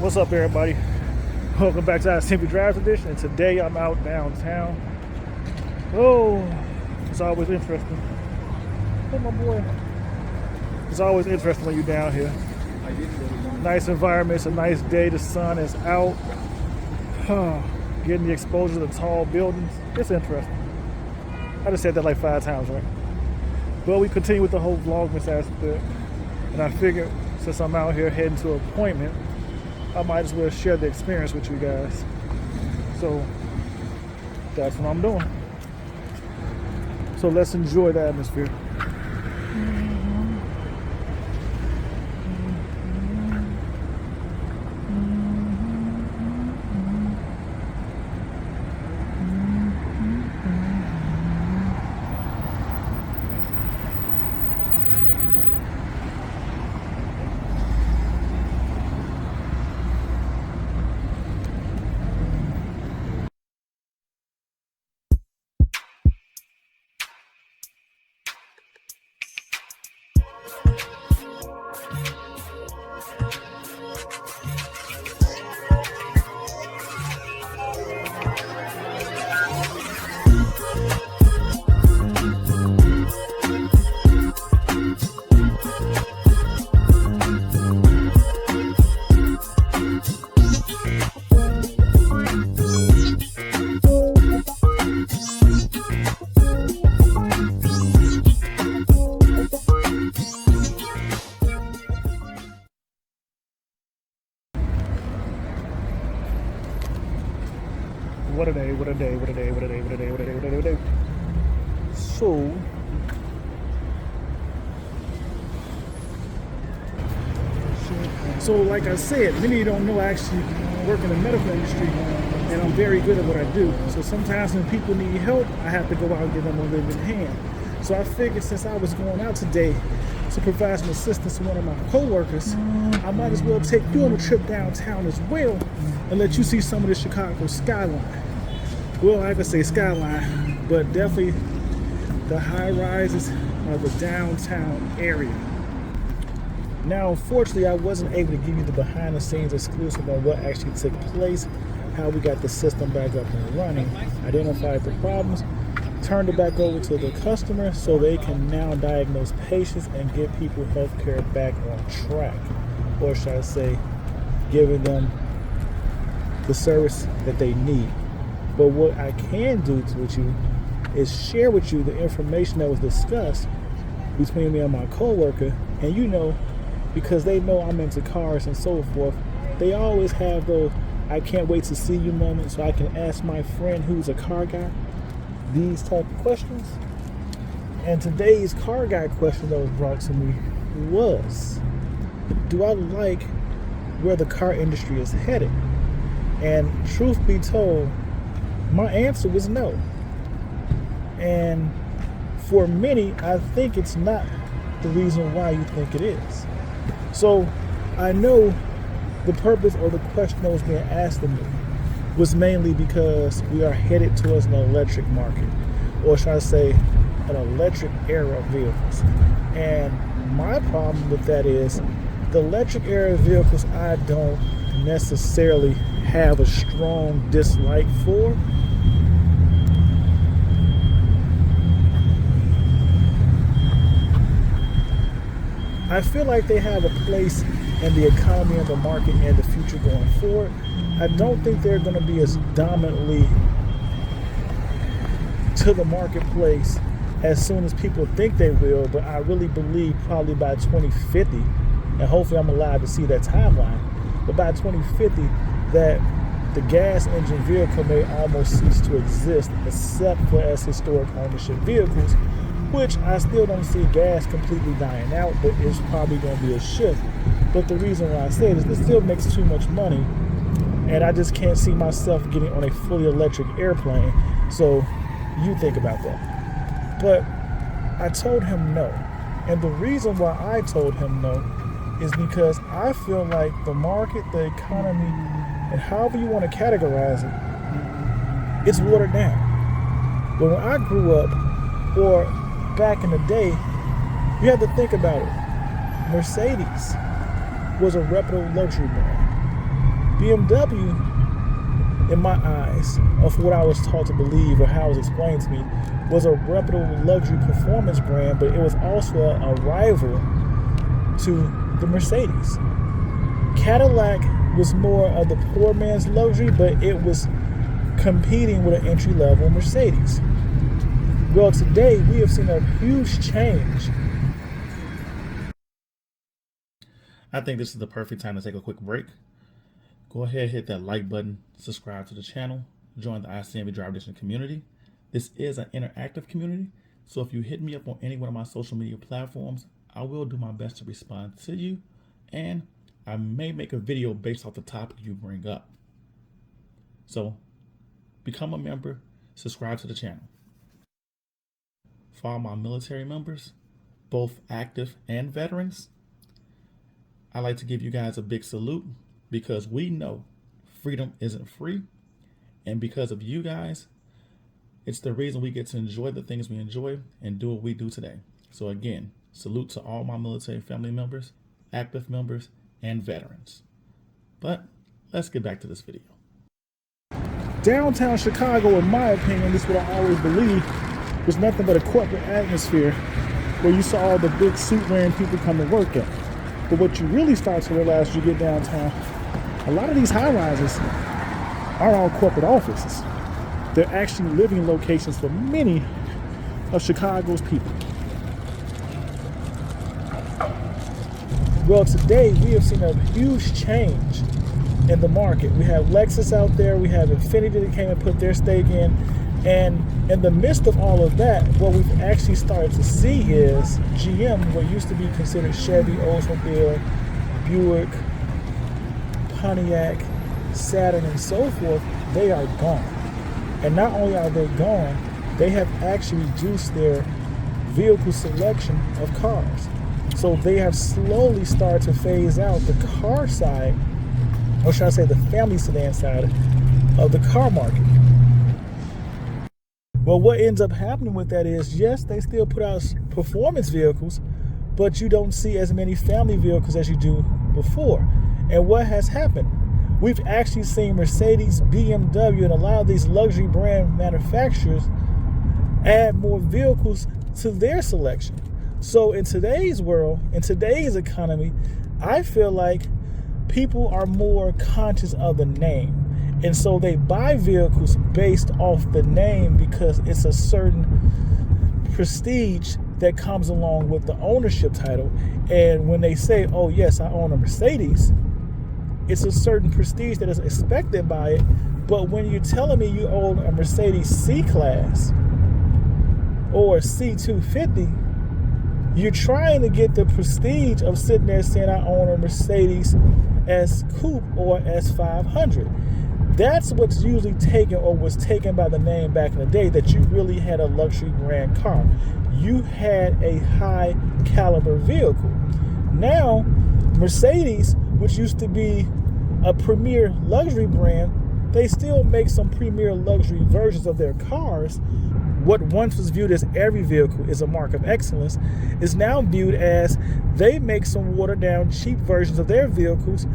What's up, everybody? Welcome back to ICNV Drive Edition. And today I'm out downtown. Oh, it's always interesting. Oh, my boy. It's always interesting when you're down here. Nice environment. It's a nice day. The sun is out. Getting the exposure to the tall buildings. It's interesting. I just said that like 5 times, right? But we continue with the whole Vlogmas aspect. And I figured since I'm out here heading to an appointment, I might as well share the experience with you guys. So that's what I'm doing. So let's enjoy the atmosphere. What a day, what a day, what a day, what a day, what a day, what a day, what a day, what a day. So like I said, many of you don't know I actually work in the medical industry and I'm very good at what I do. So sometimes when people need help, I have to go out and give them a living hand. So I figured since I was going out today to provide some assistance to one of my coworkers, I might as well take you on a trip downtown as well and let you see some of the Chicago skyline. Well, I could say skyline, but definitely the high rises of the downtown area. Now, unfortunately, I wasn't able to give you the behind the scenes exclusive on what actually took place, how we got the system back up and running, identified the problems, turned it back over to the customer so they can now diagnose patients and get people healthcare back on track. Or should I say, giving them the service that they need. But what I can do with you is share with you the information that was discussed between me and my coworker. And you know, because they know I'm into cars and so forth, they always have those I can't wait to see you moments so I can ask my friend who's a car guy these type of questions. And today's car guy question that was brought to me was, do I like where the car industry is headed? And truth be told, my answer was no. And for many, I think it's not the reason why you think it is. So I know the purpose of the question that was being asked of me was mainly because we are headed towards an electric market, or should I say an electric era of vehicles. And my problem with that is the electric era of vehicles I don't necessarily have a strong dislike for. I feel like they have a place in the economy and the market and the future going forward. I don't think they're going to be as dominantly to the marketplace as soon as people think they will, but I really believe probably by 2050, and hopefully I'm allowed to see that timeline, but by 2050 that the gas engine vehicle may almost cease to exist except for as historic ownership vehicles, which I still don't see gas completely dying out, but it's probably going to be a shift. But the reason why I say it is it still makes too much money, and I just can't see myself getting on a fully electric airplane. So you think about that. But I told him no. And the reason why I told him no is because I feel like the market, the economy, and however you want to categorize it, it's watered down. But when I grew up, or back in the day, you have to think about it. Mercedes was a reputable luxury brand. BMW, in my eyes, of what I was taught to believe or how it was explained to me, was a reputable luxury performance brand, but it was also a rival to the Mercedes. Cadillac was more of the poor man's luxury, but it was competing with an entry-level Mercedes. Well, today we have seen a huge change. I think this is the perfect time to take a quick break. Go ahead, hit that like button, subscribe to the channel, join the ICNV Driver Edition community. This is an interactive community, so if you hit me up on any one of my social media platforms, I will do my best to respond to you, and I may make a video based off the topic you bring up. So become a member, subscribe to the channel. For all my military members, both active and veterans, I'd like to give you guys a big salute, because we know freedom isn't free, and because of you guys, it's the reason we get to enjoy the things we enjoy and do what we do today. So again, salute to all my military family members, active members, and veterans. But let's get back to this video. Downtown Chicago, in my opinion, this is what I always believed, was nothing but a corporate atmosphere where you saw all the big suit-wearing people come to work at. But what you really start to realize as you get downtown, a lot of these high-rises are all corporate offices. They're actually living locations for many of Chicago's people. Well, today we have seen a huge change in the market. We have Lexus out there, we have Infiniti that came and put their stake in, and in the midst of all of that, what we've actually started to see is GM, what used to be considered Chevy, Oldsmobile, Buick, Pontiac, Saturn, and so forth, they are gone. And not only are they gone, they have actually reduced their vehicle selection of cars. So they have slowly started to phase out the car side, or should I say the family sedan side of the car market. Well, what ends up happening with that is, yes, they still put out performance vehicles, but you don't see as many family vehicles as you do before. And what has happened? We've actually seen Mercedes, BMW, and a lot of these luxury brand manufacturers add more vehicles to their selection. So in today's world, in today's economy, I feel like people are more conscious of the name. And so they buy vehicles based off the name because it's a certain prestige that comes along with the ownership title. And when they say, oh yes, I own a Mercedes, it's a certain prestige that is expected by it. But when you're telling me you own a Mercedes C-Class or a C250, you're trying to get the prestige of sitting there saying I own a Mercedes S Coupe or S500. That's what's usually taken, or was taken by the name back in the day, that you really had a luxury brand car. You had a high caliber vehicle. Now, Mercedes, which used to be a premier luxury brand, they still make some premier luxury versions of their cars. What once was viewed as every vehicle is a mark of excellence is now viewed as they make some watered down cheap versions of their vehicles,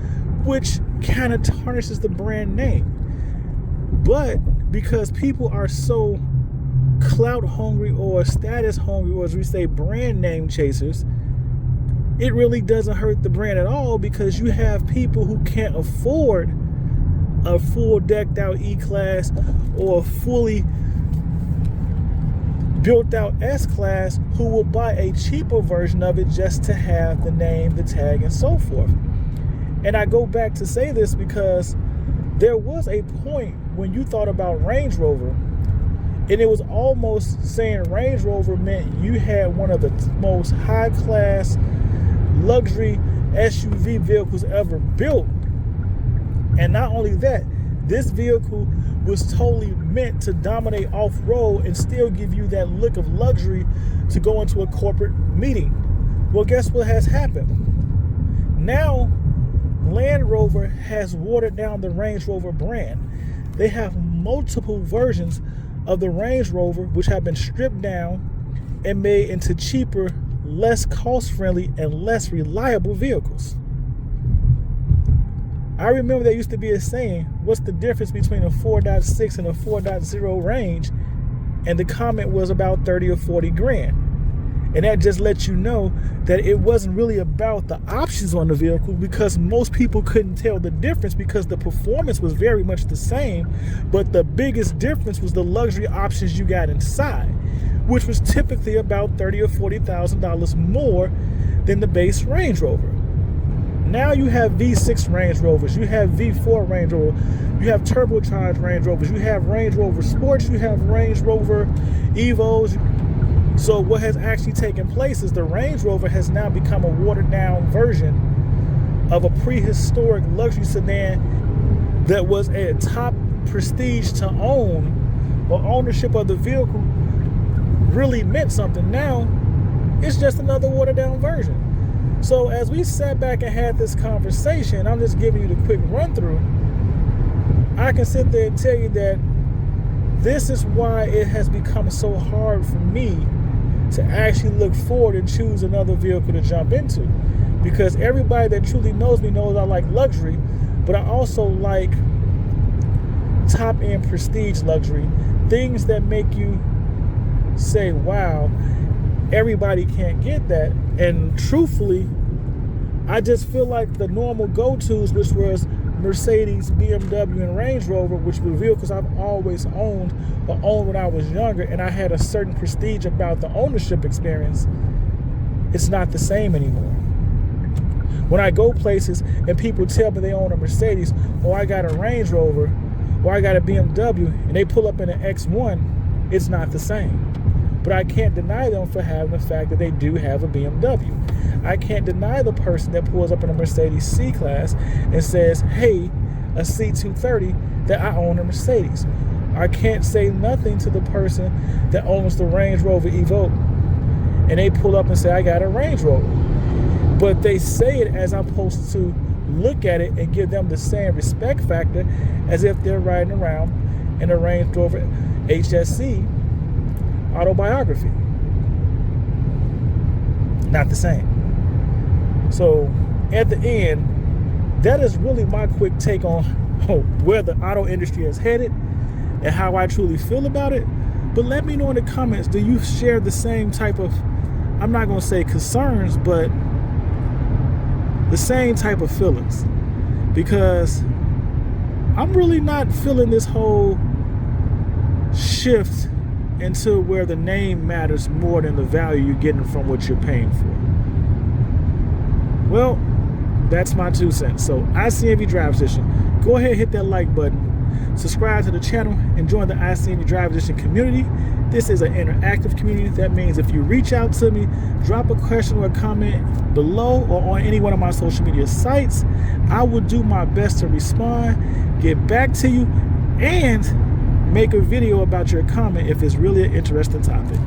which kind of tarnishes the brand name. But because people are so clout hungry or status hungry, or as we say, brand name chasers, it really doesn't hurt the brand at all, because you have people who can't afford a full decked out E-Class or a fully built out S-Class, who will buy a cheaper version of it just to have the name, the tag, and so forth. And I go back to say this because there was a point when you thought about Range Rover, and it was almost saying Range Rover meant you had one of the most high-class luxury SUV vehicles ever built. And not only that, this vehicle was totally meant to dominate off-road and still give you that look of luxury to go into a corporate meeting. Well, guess what has happened? Now, Land Rover has watered down the Range Rover brand. They have multiple versions of the Range Rover, which have been stripped down and made into cheaper, less cost-friendly, and less reliable vehicles. I remember there used to be a saying, what's the difference between a 4.6 and a 4.0 range? And the comment was about 30 or 40 grand. And that just lets you know that it wasn't really about the options on the vehicle, because most people couldn't tell the difference, because the performance was very much the same. But the biggest difference was the luxury options you got inside, which was typically about $30,000 or $40,000 more than the base Range Rover. Now you have V6 Range Rovers, you have V4 Range Rover, you have turbocharged Range Rovers, you have Range Rover Sports, you have Range Rover Evos. So what has actually taken place is the Range Rover has now become a watered down version of a prehistoric luxury sedan that was a top prestige to own, or ownership of the vehicle really meant something. Now it's just another watered down version. So as we sat back and had this conversation, I'm just giving you the quick run through. I can sit there and tell you that this is why it has become so hard for me to actually look forward and choose another vehicle to jump into. Because everybody that truly knows me knows I like luxury, but I also like top-end prestige luxury. Things that make you say, wow, everybody can't get that. And truthfully, I just feel like the normal go-tos, which was Mercedes, BMW, and Range Rover, which were vehicles I've always owned or owned when I was younger, and I had a certain prestige about the ownership experience, it's not the same anymore. When I go places and people tell me they own a Mercedes, or I got a Range Rover, or I got a BMW, and they pull up in an X1, it's not the same. But I can't deny them for having the fact that they do have a BMW. I can't deny the person that pulls up in a Mercedes C-Class and says, hey, a C230, that I own a Mercedes. I can't say nothing to the person that owns the Range Rover Evoque and they pull up and say, I got a Range Rover. But they say it as I'm supposed to look at it and give them the same respect factor as if they're riding around in a Range Rover HSC autobiography. Not the same. So at the end, that is really my quick take on where the auto industry is headed and how I truly feel about it. But let me know in the comments, do you share the same type of, I'm not going to say concerns, but the same type of feelings? Because I'm really not feeling this whole shift into where the name matters more than the value you're getting from what you're paying for. Well, that's my 2 cents. So ICNV Drive Edition, go ahead, hit that like button, subscribe to the channel, and join the ICNV Drive Edition community. This is an interactive community. That means if you reach out to me, drop a question or a comment below or on any one of my social media sites, I will do my best to respond, get back to you, and make a video about your comment if it's really an interesting topic.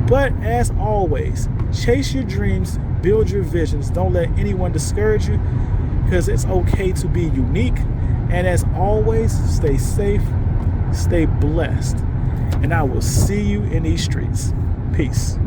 But as always, chase your dreams, build your visions. Don't let anyone discourage you, because it's okay to be unique. And as always, stay safe, stay blessed, and I will see you in these streets. Peace.